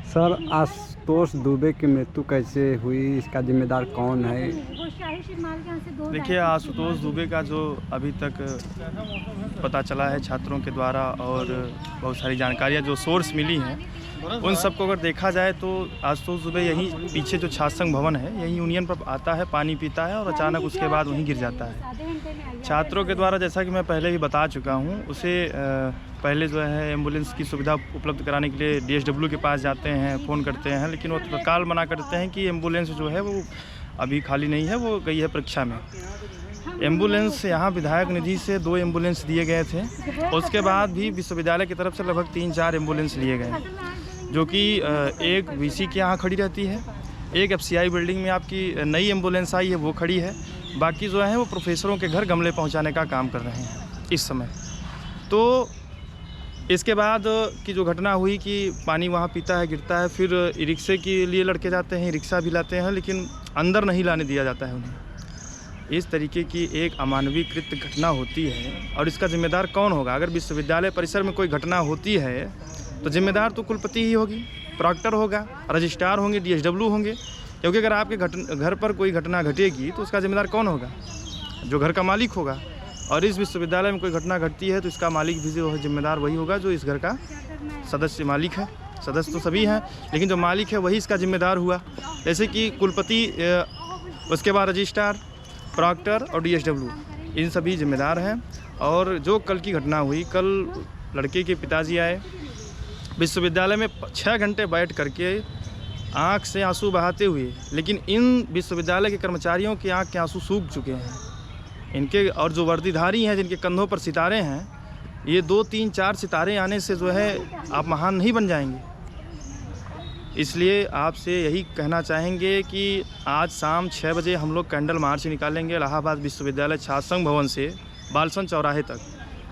Sir, Ashutosh Dubey की मृत्यु कैसे हुई, इसका जिम्मेदार कौन है? देखिए, आशुतोष दुबे का जो अभी तक पता चला है छात्रों के द्वारा और बहुत सारी जानकारियाँ जो सोर्स मिली हैं, उन सबको अगर देखा जाए तो आशुतोष दुबे यहीं पीछे जो छात्र संघ भवन है यहीं यूनियन पर आता है, पानी पीता है और अचानक उसके बाद वहीं गिर जाता है। छात्रों के द्वारा, जैसा कि मैं पहले भी बता चुका हूँ, उसे पहले जो है एम्बुलेंस की सुविधा उपलब्ध कराने के लिए DSW के पास जाते हैं, फ़ोन करते हैं, लेकिन वो तत्काल मना करते हैं कि एम्बुलेंस जो है वो अभी खाली नहीं है, वो गई है परीक्षा में। एम्बुलेंस यहाँ विधायक निधि से 2 एम्बुलेंस दिए गए थे। उसके बाद भी विश्वविद्यालय की तरफ से लगभग 3-4 एम्बुलेंस लिए गए, जो कि एक VC के यहाँ खड़ी रहती है, एक FCI बिल्डिंग में आपकी नई एम्बुलेंस आई है वो खड़ी है, बाकी जो है वो प्रोफेसरों के घर गमले पहुँचाने का काम कर रहे हैं इस समय। तो इसके बाद की जो घटना हुई कि पानी वहाँ पीता है, गिरता है, फिर रिक्शे के लिए लड़के जाते हैं, रिक्शा भी लाते हैं, लेकिन अंदर नहीं लाने दिया जाता है उन्हें। इस तरीके की एक अमानवीकृत घटना होती है और इसका जिम्मेदार कौन होगा? अगर विश्वविद्यालय परिसर में कोई घटना होती है तो जिम्मेदार तो कुलपति ही होगी, प्रॉक्टर होगा, रजिस्ट्रार होंगे, DSW होंगे, क्योंकि अगर आपके घर पर कोई घटना घटेगी तो उसका जिम्मेदार कौन होगा? जो घर का मालिक होगा। और इस विश्वविद्यालय में कोई घटना घटती है तो इसका मालिक भी जो है जिम्मेदार वही होगा जो इस घर का सदस्य मालिक है। सदस्य तो सभी हैं, लेकिन जो मालिक है वही इसका जिम्मेदार हुआ। जैसे कि कुलपति, उसके बाद रजिस्ट्रार, प्रॉक्टर और DSW, इन सभी जिम्मेदार हैं। और जो कल की घटना हुई, कल लड़के के पिताजी आए, विश्वविद्यालय में 6 घंटे बैठ करके आँख से आंसू बहाते हुए, लेकिन इन विश्वविद्यालय के कर्मचारियों की आँख के आंसू सूख चुके हैं इनके। और जो वर्दीधारी हैं, जिनके कंधों पर सितारे हैं, ये 2, 3, 4 सितारे आने से जो है आप महान नहीं बन जाएंगे। इसलिए आपसे यही कहना चाहेंगे कि आज शाम 6 बजे हम लोग कैंडल मार्च निकालेंगे इलाहाबाद विश्वविद्यालय छात्र संघ भवन से बालसन चौराहे तक।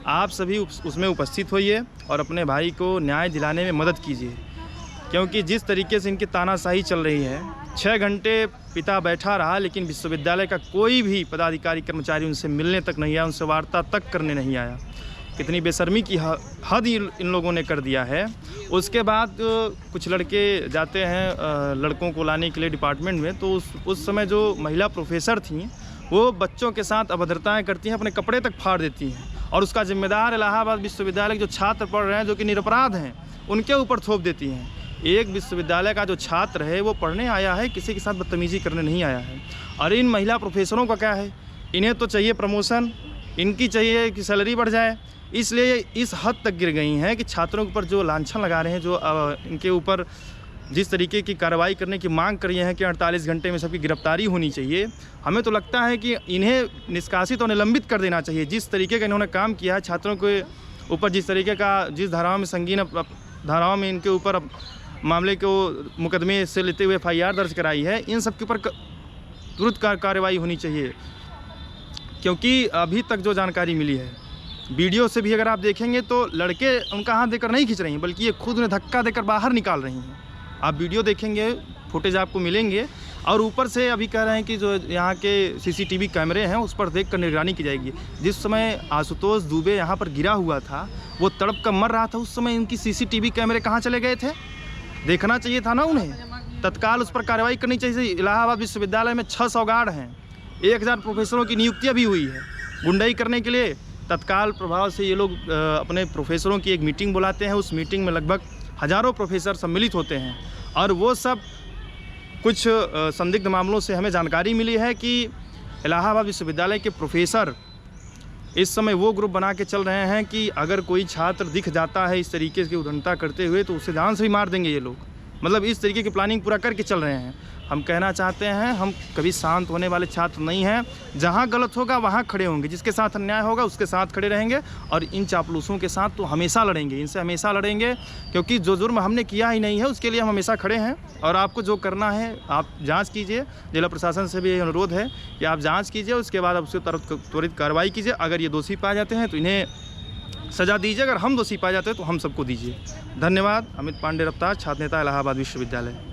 आप सभी उसमें उपस्थित होइए और अपने भाई को न्याय दिलाने में मदद कीजिए, क्योंकि जिस तरीके से इनकी तानाशाही चल रही है, 6 घंटे पिता बैठा रहा, लेकिन विश्वविद्यालय का कोई भी पदाधिकारी कर्मचारी उनसे मिलने तक नहीं आया, उनसे वार्ता तक करने नहीं आया। कितनी बेशर्मी की हद इन लोगों ने कर दिया है। उसके बाद कुछ लड़के जाते हैं लड़कों को लाने के लिए डिपार्टमेंट में, तो उस समय जो महिला प्रोफेसर थीं वो बच्चों के साथ अभद्रताएँ करती हैं, अपने कपड़े तक फाड़ देती हैं, और उसका जिम्मेदार इलाहाबाद विश्वविद्यालय के जो छात्र पढ़ रहे हैं, जो कि निरपराध हैं, उनके ऊपर थोप देती हैं। एक विश्वविद्यालय का जो छात्र है वो पढ़ने आया है, किसी के साथ बदतमीजी करने नहीं आया है। और इन महिला प्रोफेसरों का क्या है? इन्हें तो चाहिए प्रमोशन, इनकी चाहिए कि सैलरी बढ़ जाए, इसलिए इस हद तक गिर गई हैं कि छात्रों के ऊपर जो लांछन लगा रहे हैं, जो इनके ऊपर जिस तरीके की कार्रवाई करने की मांग कर रही हैं कि 48 घंटे में सबकी गिरफ्तारी होनी चाहिए। हमें तो लगता है कि इन्हें निष्कासित और निलंबित कर देना चाहिए। जिस तरीके का इन्होंने काम किया है छात्रों के ऊपर, जिस तरीके का, जिस धाराओं में संगीन धाराओं में इनके ऊपर मामले को मुकदमे से लेते हुए FIR दर्ज कराई है, इन सब के ऊपर तुरंत कार्रवाई होनी चाहिए। क्योंकि अभी तक जो जानकारी मिली है, वीडियो से भी अगर आप देखेंगे तो लड़के उनका हाथ देकर नहीं खींच रही हैं, बल्कि ये खुद उन्हें धक्का देकर बाहर निकाल रही हैं। आप वीडियो देखेंगे, फुटेज आपको मिलेंगे। और ऊपर से अभी कह रहे हैं कि जो यहाँ के CCTV कैमरे हैं उस पर देख कर निगरानी की जाएगी। जिस समय आशुतोष दुबे यहाँ पर गिरा हुआ था, वो तड़प कर मर रहा था, उस समय इनकी CCTV कैमरे कहाँ चले गए थे? देखना चाहिए था ना उन्हें, तत्काल उस पर कार्रवाई करनी चाहिए। इलाहाबाद विश्वविद्यालय में 600 गार्ड हैं, 1000 प्रोफेसरों की नियुक्तियाँ भी हुई है गुंडाई करने के लिए। तत्काल प्रभाव से ये लोग अपने प्रोफेसरों की एक मीटिंग बुलाते हैं, उस मीटिंग में लगभग हज़ारों प्रोफेसर सम्मिलित होते हैं। और वो सब कुछ संदिग्ध मामलों से हमें जानकारी मिली है कि इलाहाबाद विश्वविद्यालय के प्रोफेसर इस समय वो ग्रुप बना के चल रहे हैं कि अगर कोई छात्र दिख जाता है इस तरीके की उद्दंडता करते हुए तो उसे जान से ही मार देंगे ये लोग। मतलब इस तरीके की प्लानिंग पूरा करके चल रहे हैं। हम कहना चाहते हैं, हम कभी शांत होने वाले छात्र नहीं हैं। जहाँ गलत होगा वहाँ खड़े होंगे, जिसके साथ अन्याय होगा उसके साथ खड़े रहेंगे, और इन चापलूसों के साथ तो हमेशा लड़ेंगे, इनसे हमेशा लड़ेंगे, क्योंकि जो जुर्म हमने किया ही नहीं है उसके लिए हम हमेशा खड़े हैं। और आपको जो करना है आप जाँच कीजिए, जिला प्रशासन से भी ये अनुरोध है कि आप जाँच कीजिए, उसके बाद आप उसके तरफ त्वरित कार्रवाई कीजिए। अगर ये दोषी पाए जाते हैं तो इन्हें सजा दीजिए, अगर हम दोषी पाए जाते हैं तो हम सबको दीजिए। धन्यवाद। अमित पांडे रफ्तार, छात्र नेता इलाहाबाद विश्वविद्यालय।